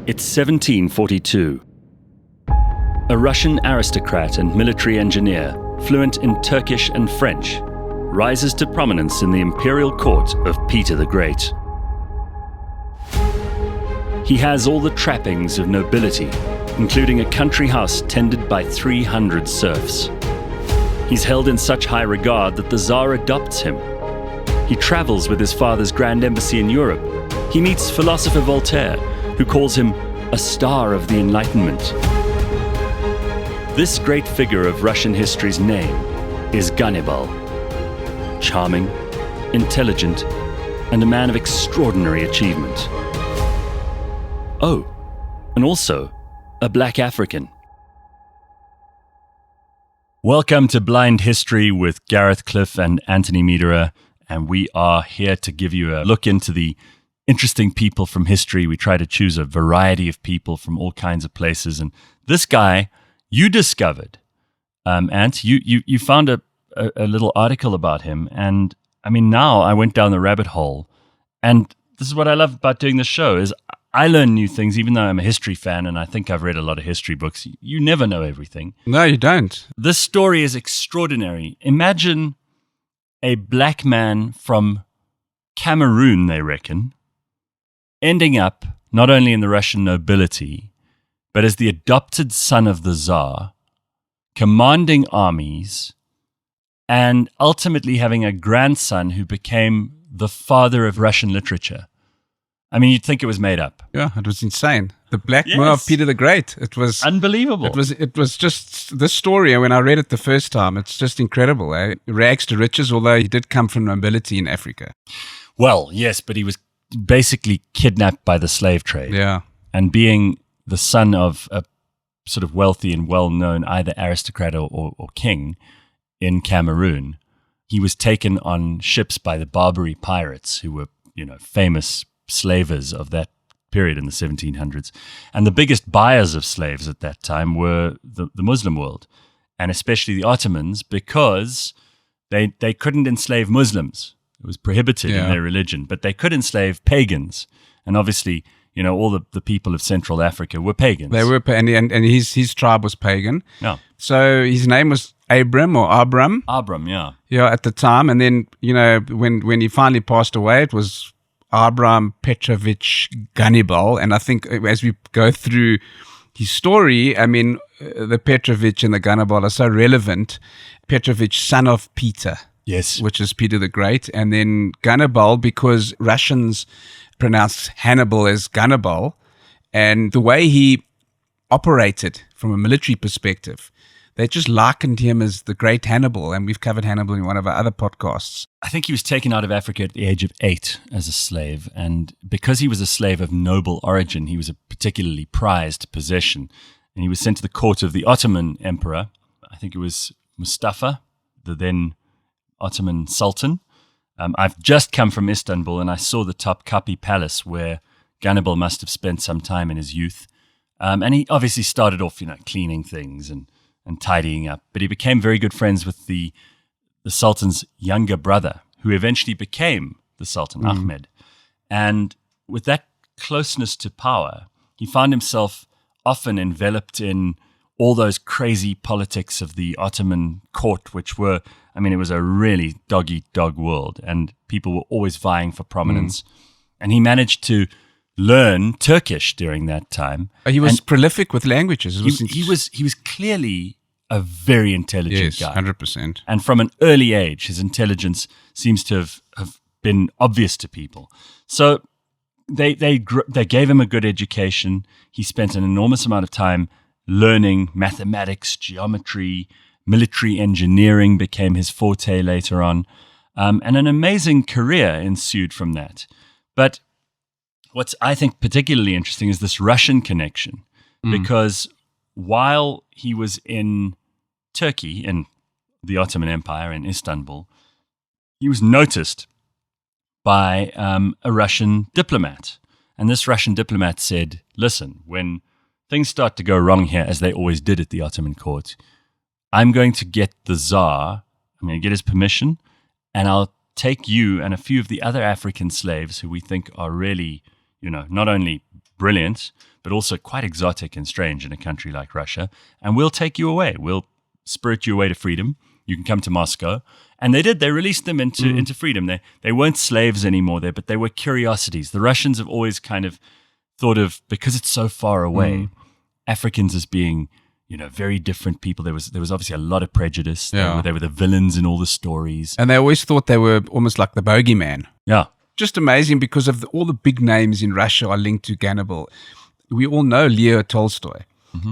It's 1742. A Russian aristocrat and military engineer, fluent in Turkish and French, rises to prominence in the Imperial court of Peter the Great. He has all the trappings of nobility, including a country house tended by 300 serfs. He's held in such high regard that the Tsar adopts him. He travels with his father's grand embassy in Europe. He meets philosopher Voltaire, who calls him a star of the Enlightenment. This great figure of Russian history's name is Gannibal. Charming, intelligent, and a man of extraordinary achievement. Oh, and also a black African. Welcome to Blind History with Gareth Cliff and Anthony Mederer, and we are here to give you a look into the interesting people from history. We try to choose a variety of people from all kinds of places, and this guy you discovered, Ant, you found a little article about him, and I mean, now I went down the rabbit hole, and this is what I love about doing this show, is I learn new things, even though I'm a history fan, and I think I've read a lot of history books. You never know everything. No, you don't. This story is extraordinary. Imagine a black man from Cameroon, they reckon, ending up not only in the Russian nobility, but as the adopted son of the Tsar, commanding armies, and ultimately having a grandson who became the father of Russian literature. I mean, you'd think it was made up. Yeah, it was insane. The Black Moor of Peter the Great. It was unbelievable. It was just this story. When I read it the first time, it's just incredible. Rags to riches, although he did come from nobility in Africa. Well, yes, but he was basically kidnapped by the slave trade. Yeah. And being the son of a sort of wealthy and well-known either aristocrat or king in Cameroon, he was taken on ships by the Barbary pirates, who were, famous slavers of that period in the 1700s. And the biggest buyers of slaves at that time were the Muslim world, and especially the Ottomans, because they couldn't enslave Muslims. It was prohibited in their religion, but they could enslave pagans. And obviously, all the people of Central Africa were pagans. They were, and his tribe was pagan. Yeah. So his name was Abram. Abram, yeah. Yeah, at the time. And then, when he finally passed away, it was Abram Petrovich Gannibal. And I think as we go through his story, I mean, the Petrovich and the Gannibal are so relevant. Petrovich, son of Peter. Yes. Which is Peter the Great. And then Gannibal, because Russians pronounce Hannibal as Gannibal. And the way he operated from a military perspective, they just likened him as the great Hannibal, and we've covered Hannibal in one of our other podcasts. I think he was taken out of Africa at the age of 8 as a slave, and because he was a slave of noble origin, he was a particularly prized possession, and he was sent to the court of the Ottoman emperor. I think it was Mustafa, the then Ottoman Sultan. I've just come from Istanbul, and I saw the Topkapi Palace, where Gannibal must have spent some time in his youth, and he obviously started off, cleaning things and tidying up. But he became very good friends with the Sultan's younger brother, who eventually became the Sultan, Ahmed. And with that closeness to power, he found himself often enveloped in all those crazy politics of the Ottoman court, which were, it was a really dog-eat-dog world, and people were always vying for prominence. And he managed to learn Turkish during that time. He was prolific with languages. He was clearly a very intelligent guy. 100%. And from an early age, his intelligence seems to have been obvious to people. So they gave him a good education. He spent an enormous amount of time learning mathematics, geometry, military engineering became his forte later on. And an amazing career ensued from that. But what's, I think, particularly interesting is this Russian connection, because while he was in Turkey, in the Ottoman Empire, in Istanbul, he was noticed by a Russian diplomat. And this Russian diplomat said, listen, when things start to go wrong here, as they always did at the Ottoman court, I'm going to get the Tsar, I'm going to get his permission, and I'll take you and a few of the other African slaves who we think are really, not only brilliant, but also quite exotic and strange in a country like Russia. And we'll take you away. We'll spirit you away to freedom. You can come to Moscow. And they did. They released them into freedom. They weren't slaves anymore there, but they were curiosities. The Russians have always kind of thought of, because it's so far away, Africans as being, very different people. There was obviously a lot of prejudice. Yeah. They were the villains in all the stories. And they always thought they were almost like the bogeyman. Yeah. Just amazing because of all the big names in Russia are linked to Gannibal. We all know Leo Tolstoy.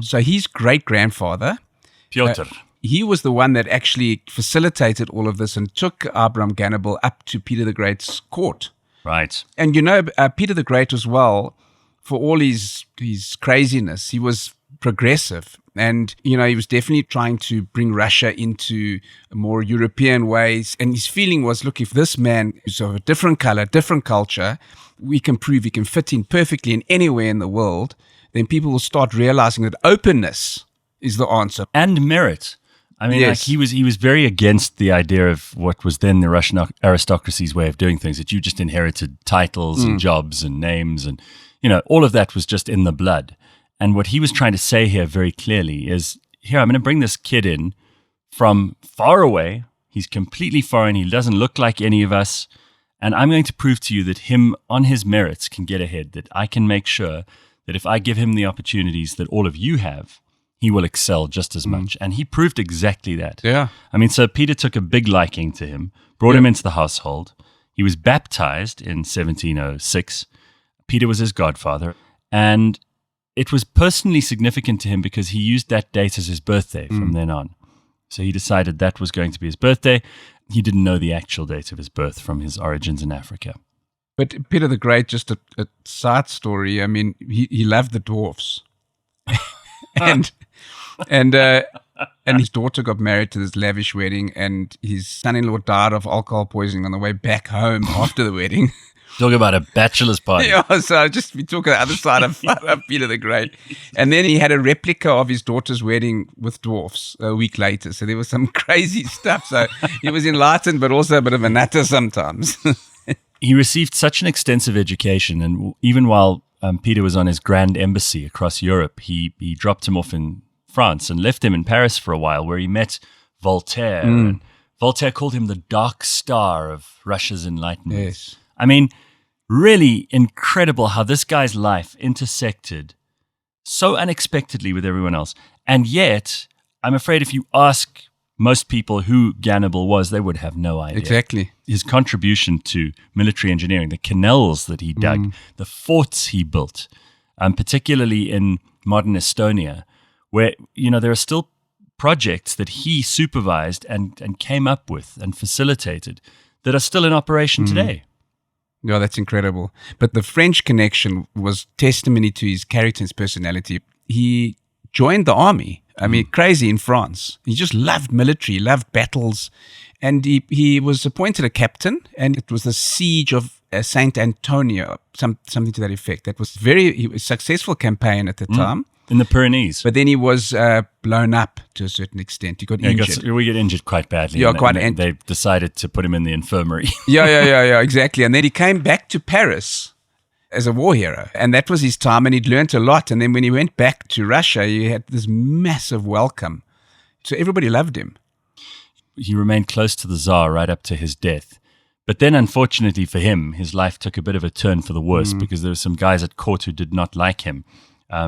So his great-grandfather, Pyotr. he was the one that actually facilitated all of this and took Abraham Gannibal up to Peter the Great's court. Right. And Peter the Great as well, for all his craziness, he was progressive. And, he was definitely trying to bring Russia into more European ways. And his feeling was, look, if this man is of a different color, different culture, we can prove he can fit in perfectly in anywhere in the world, then people will start realizing that openness is the answer. And merit. I mean, Yes. he was very against the idea of what was then the Russian aristocracy's way of doing things, that you just inherited titles and jobs and names and, all of that was just in the blood. And what he was trying to say here very clearly is, here, I'm going to bring this kid in from far away. He's completely foreign. He doesn't look like any of us. And I'm going to prove to you that him on his merits can get ahead, that I can make sure that if I give him the opportunities that all of you have, he will excel just as much. And he proved exactly that. Yeah. I mean, so Peter took a big liking to him, brought him into the household. He was baptized in 1706. Peter was his godfather. And it was personally significant to him because he used that date as his birthday from then on. So he decided that was going to be his birthday. He didn't know the actual date of his birth from his origins in Africa. But Peter the Great, just a side story, I mean, he loved the dwarfs. and his daughter got married to this lavish wedding, and his son-in-law died of alcohol poisoning on the way back home after the wedding. Talk about a bachelor's party. Yeah, so we talk the other side of Peter the Great. And then he had a replica of his daughter's wedding with dwarfs a week later. So there was some crazy stuff. So he was enlightened, but also a bit of a nutter sometimes. He received such an extensive education, and even while Peter was on his grand embassy across Europe, he dropped him off in France and left him in Paris for a while, where he met Voltaire. And Voltaire called him the dark star of Russia's enlightenment. Yes. I mean, really incredible how this guy's life intersected so unexpectedly with everyone else. And yet, I'm afraid if you ask most people who Gannibal was, they would have no idea. Exactly. His contribution to military engineering, the canals that he dug, the forts he built, particularly in modern Estonia, where, there are still projects that he supervised and came up with and facilitated that are still in operation today. Yeah, that's incredible. But the French connection was testimony to his character and his personality. He joined the army. I mean, crazy in France. He just loved military, loved battles. And he was appointed a captain, and it was the siege of Saint Antonio, something to that effect. That was a successful campaign at the time. In the Pyrenees. But then he was blown up to a certain extent. He got injured. We get injured quite badly. Yeah, and they decided to put him in the infirmary. Yeah, exactly. And then he came back to Paris as a war hero. And that was his time, and he'd learnt a lot. And then when he went back to Russia, he had this massive welcome. So everybody loved him. He remained close to the Tsar right up to his death. But then, unfortunately for him, his life took a bit of a turn for the worse because there were some guys at court who did not like him.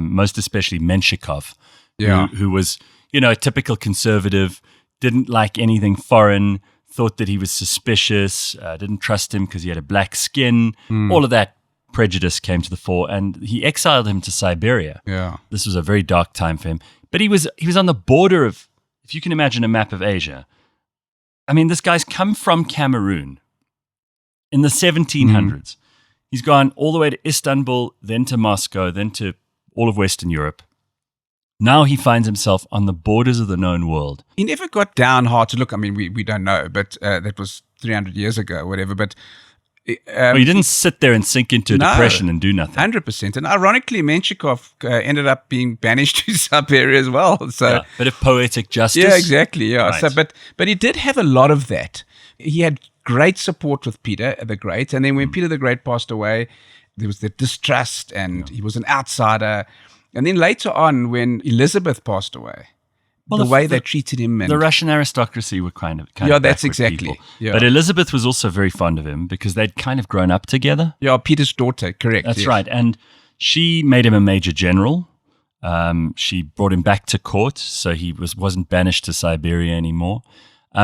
Most especially Menshikov, who was, a typical conservative, didn't like anything foreign, thought that he was suspicious, didn't trust him because he had a black skin. All of that prejudice came to the fore, and he exiled him to Siberia. Yeah. This was a very dark time for him. But he was on the border of, if you can imagine a map of Asia. I mean, this guy's come from Cameroon in the 1700s. He's gone all the way to Istanbul, then to Moscow, then to all of Western Europe. Now he finds himself on the borders of the known world. He never got down hard to look. I mean, we don't know, but that was 300 years ago or whatever. But well, he didn't sit there and sink into a depression and do nothing. 100%. And ironically, Menshikov ended up being banished to Siberia as well. So, bit of poetic justice. Yeah, exactly. Yeah. Right. So, but he did have a lot of that. He had great support with Peter the Great. And then when Peter the Great passed away, there was the distrust, and he was an outsider. And then later on, when Elizabeth passed away, the way they treated him. And the Russian aristocracy were kind of that's exactly. People. Yeah. But Elizabeth was also very fond of him because they'd kind of grown up together. Yeah, Peter's daughter, correct. That's yes. right. And she made him a major general. She brought him back to court, so he wasn't banished to Siberia anymore.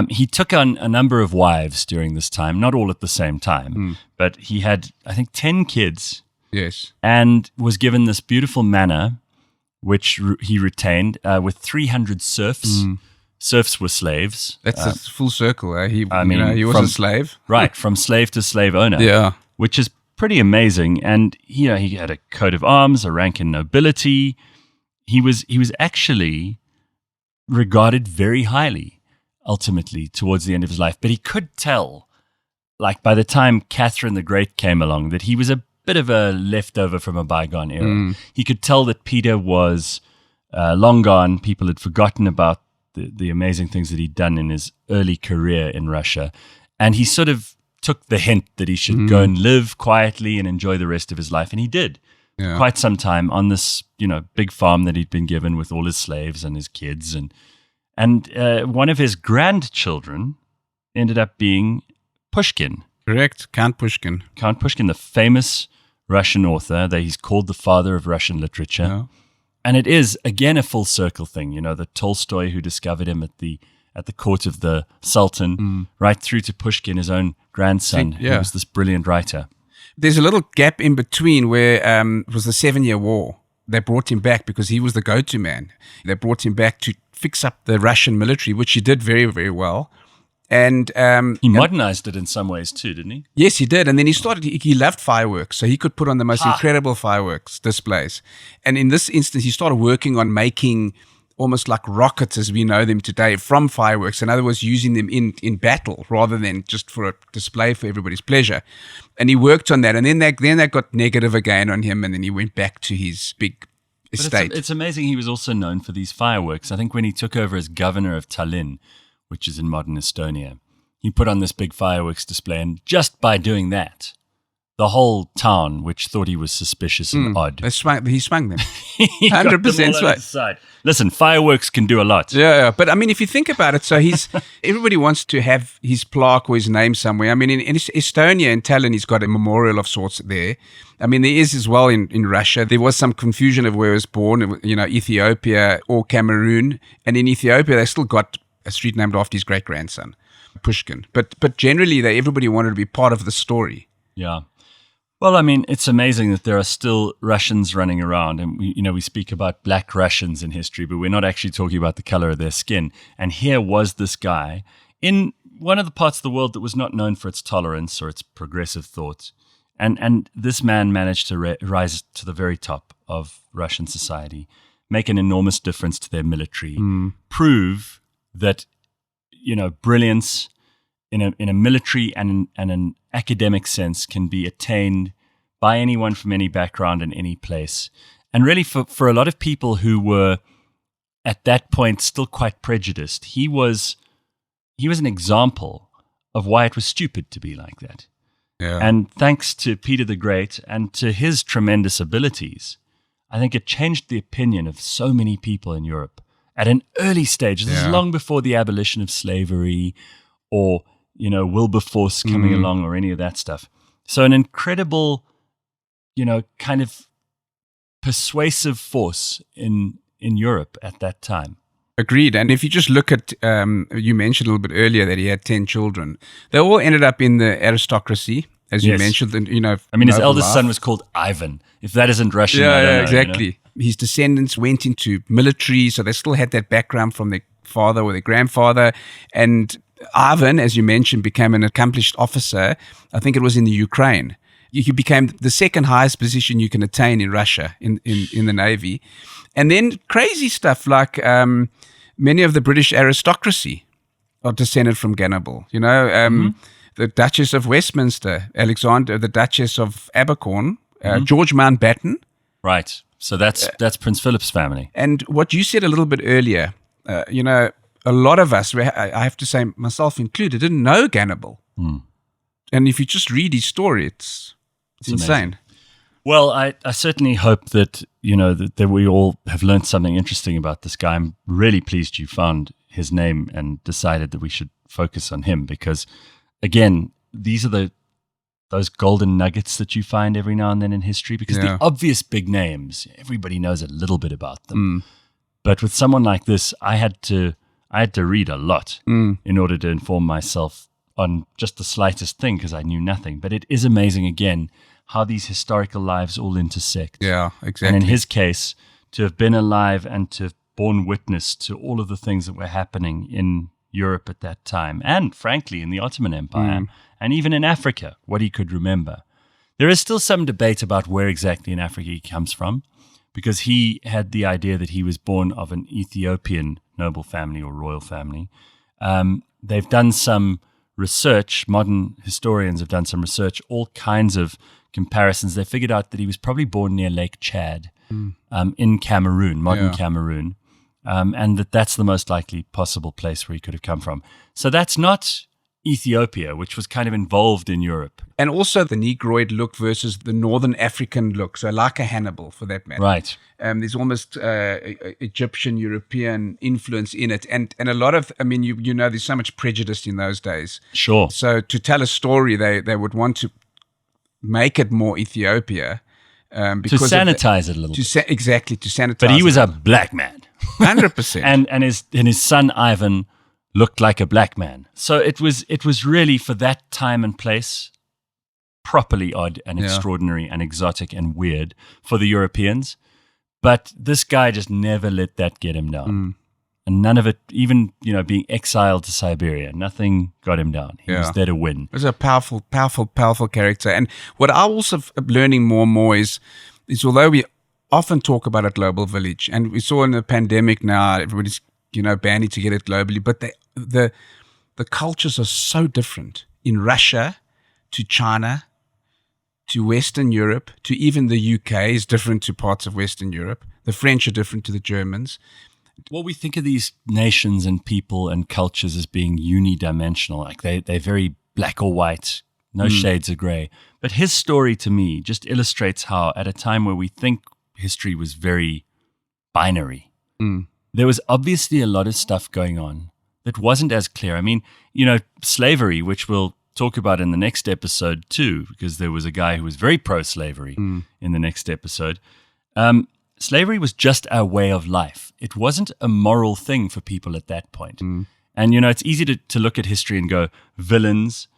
He took on a number of wives during this time, not all at the same time, but he had, I think, 10 kids. Yes. And was given this beautiful manor, which he retained, with 300 serfs. Serfs were slaves. That's a full circle. He was a slave. Right, from slave to slave owner. Yeah. Which is pretty amazing. And, he had a coat of arms, a rank in nobility. He was actually regarded very highly, ultimately, towards the end of his life. But he could tell, like by the time Catherine the Great came along, that he was a bit of a leftover from a bygone era. He could tell that Peter was long gone. People had forgotten about the amazing things that he'd done in his early career in Russia. And he sort of took the hint that he should go and live quietly and enjoy the rest of his life. And he did for quite some time on this, big farm that he'd been given with all his slaves and his kids. And one of his grandchildren ended up being Pushkin. Correct, Count Pushkin. Count Pushkin, the famous Russian author that he's called the father of Russian literature. Yeah. And it is, again, a full circle thing. The Tolstoy who discovered him at the court of the Sultan, right through to Pushkin, his own grandson, who was this brilliant writer. There's a little gap in between where it was the 7-Year War. They brought him back because he was the go-to man. They brought him back to fix up the Russian military, which he did very, very well. And he modernized it in some ways too, didn't he? Yes, he did. And then he loved fireworks, so he could put on the most incredible fireworks displays. And in this instance, he started working on making almost like rockets as we know them today from fireworks. In other words, using them in battle rather than just for a display for everybody's pleasure. And he worked on that. And then they got negative again on him, and then he went back to his big estate. It's amazing he was also known for these fireworks. I think when he took over as governor of Tallinn, which is in modern Estonia, he put on this big fireworks display, and just by doing that, the whole town, which thought he was suspicious and odd, he swung them. 100% side. Listen, fireworks can do a lot. Yeah, but I mean, if you think about it, so everybody wants to have his plaque or his name somewhere. I mean, in Estonia, in Tallinn, he's got a memorial of sorts there. I mean, there is as well in Russia. There was some confusion of where he was born, Ethiopia or Cameroon. And in Ethiopia, they still got a street named after his great-grandson, Pushkin. But generally, everybody wanted to be part of the story. Yeah. Well, I mean, it's amazing that there are still Russians running around. And, we speak about black Russians in history, but we're not actually talking about the color of their skin. And here was this guy in one of the parts of the world that was not known for its tolerance or its progressive thought. And this man managed to rise to the very top of Russian society, make an enormous difference to their military, prove that brilliance in a military and an academic sense can be attained by anyone from any background in any place. And really, for a lot of people who were at that point still quite prejudiced, he was an example of why it was stupid to be like that. Yeah. And thanks to Peter the Great and to his tremendous abilities, I think it changed the opinion of so many people in Europe at an early stage. This is long before the abolition of slavery or, Wilberforce coming along or any of that stuff. So an incredible, kind of persuasive force in Europe at that time. Agreed. And if you just look at, you mentioned a little bit earlier that he had 10 children. They all ended up in the aristocracy, as you mentioned. I mean, his eldest son was called Ivan. If that isn't Russian, I don't know, exactly. His descendants went into military, so they still had that background from their father or their grandfather. And Ivan, as you mentioned, became an accomplished officer. I think it was in the Ukraine. He became the second highest position you can attain in Russia in the Navy. And then crazy stuff like many of the British aristocracy are descended from Gannibal. The Duchess of Westminster, Alexander, the Duchess of Abercorn, George Mountbatten. Right. So that's Prince Philip's family. And what you said a little bit earlier, a lot of us, I have to say myself included, didn't know Gannibal. And if you just read his story, it's insane. Well, I certainly hope that, that we all have learned something interesting about this guy. I'm really pleased you found his name and decided that we should focus on him because, again, these are those golden nuggets that you find every now and then in history because the obvious big names, everybody knows a little bit about them. But with someone like this, I had to read a lot in order to inform myself on just the slightest thing because I knew nothing. But it is amazing, again, how these historical lives all intersect. Yeah, exactly. And in his case, to have been alive and to have borne witness to all of the things that were happening in Europe at that time, and frankly, in the Ottoman Empire, and even in Africa, what he could remember. There is still some debate about where exactly in Africa he comes from, because he had the idea that he was born of an Ethiopian noble family or royal family. They've done some research, modern historians have done some research, all kinds of comparisons. They figured out that he was probably born near Lake Chad in Cameroon, modern Cameroon, and that's the most likely possible place where he could have come from. So that's not Ethiopia, which was kind of involved in Europe. And also the Negroid look versus the Northern African look, so like a Hannibal for that matter. Right. There's almost Egyptian, European influence in it. And a lot of, there's so much prejudice in those days. Sure. So to tell a story, they would want to make it more Ethiopia. Because to sanitize it a little bit. Exactly, to sanitize it. But he was a black man. 100%. and his son Ivan looked like a black man. So it was really, for that time and place, properly odd and extraordinary and exotic and weird for the Europeans. But this guy just never let that get him down. And none of it, even being exiled to Siberia, nothing got him down. He was there to win. He was a powerful, powerful, powerful character. And what I also am learning more and more is although we often talk about a global village, and we saw in the pandemic now, everybody's banding together globally, but the cultures are so different. In Russia to China to Western Europe to even the UK is different to parts of Western Europe. The French are different to the Germans. Well, we think of these nations and people and cultures as being unidimensional, like they're very black or white, no shades of gray. But his story to me just illustrates how, at a time where we think history was very binary, there was obviously a lot of stuff going on that wasn't as clear. I mean, slavery, which we'll talk about in the next episode too, because there was a guy who was very pro-slavery in the next episode. Slavery was just our way of life. It wasn't a moral thing for people at that point. And, it's easy to look at history and go villains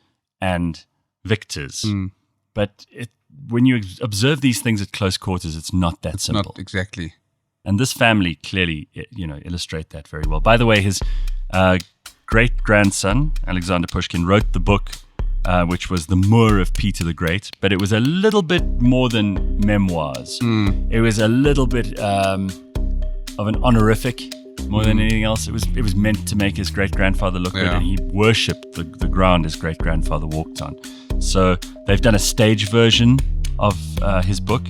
and victors. But when you observe these things at close quarters, it's not that simple. Not exactly. And this family clearly, illustrate that very well. By the way, his great-grandson, Alexander Pushkin, wrote the book, which was The Moor of Peter the Great, but it was a little bit more than memoirs. It was a little bit of an honorific more than anything else. It was meant to make his great-grandfather look good, and he worshipped the ground his great-grandfather walked on. So they've done a stage version of his book,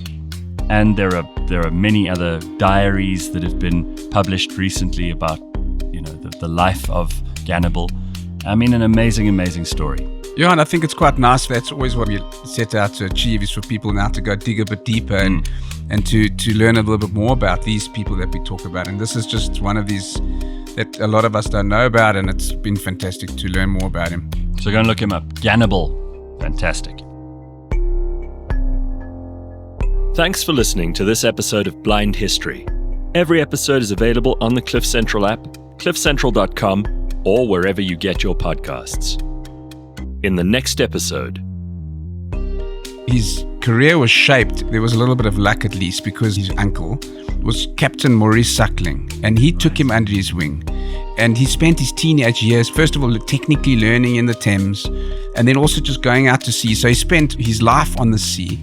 and there are many other diaries that have been published recently about the life of Gannibal. I mean, an amazing, amazing story. Yeah, and I think it's quite nice. That's always what we set out to achieve, is for people now to go dig a bit deeper and to learn a little bit more about these people that we talk about. And this is just one of these that a lot of us don't know about, and it's been fantastic to learn more about him. So go and look him up. Gannibal. Fantastic. Thanks for listening to this episode of Blind History. Every episode is available on the Cliff Central app, cliffcentral.com, or wherever you get your podcasts. In the next episode, his career was shaped, there was a little bit of luck at least, because his uncle was Captain Maurice Suckling, and he took him under his wing. And he spent his teenage years, first of all, technically learning in the Thames, and then also just going out to sea. So he spent his life on the sea.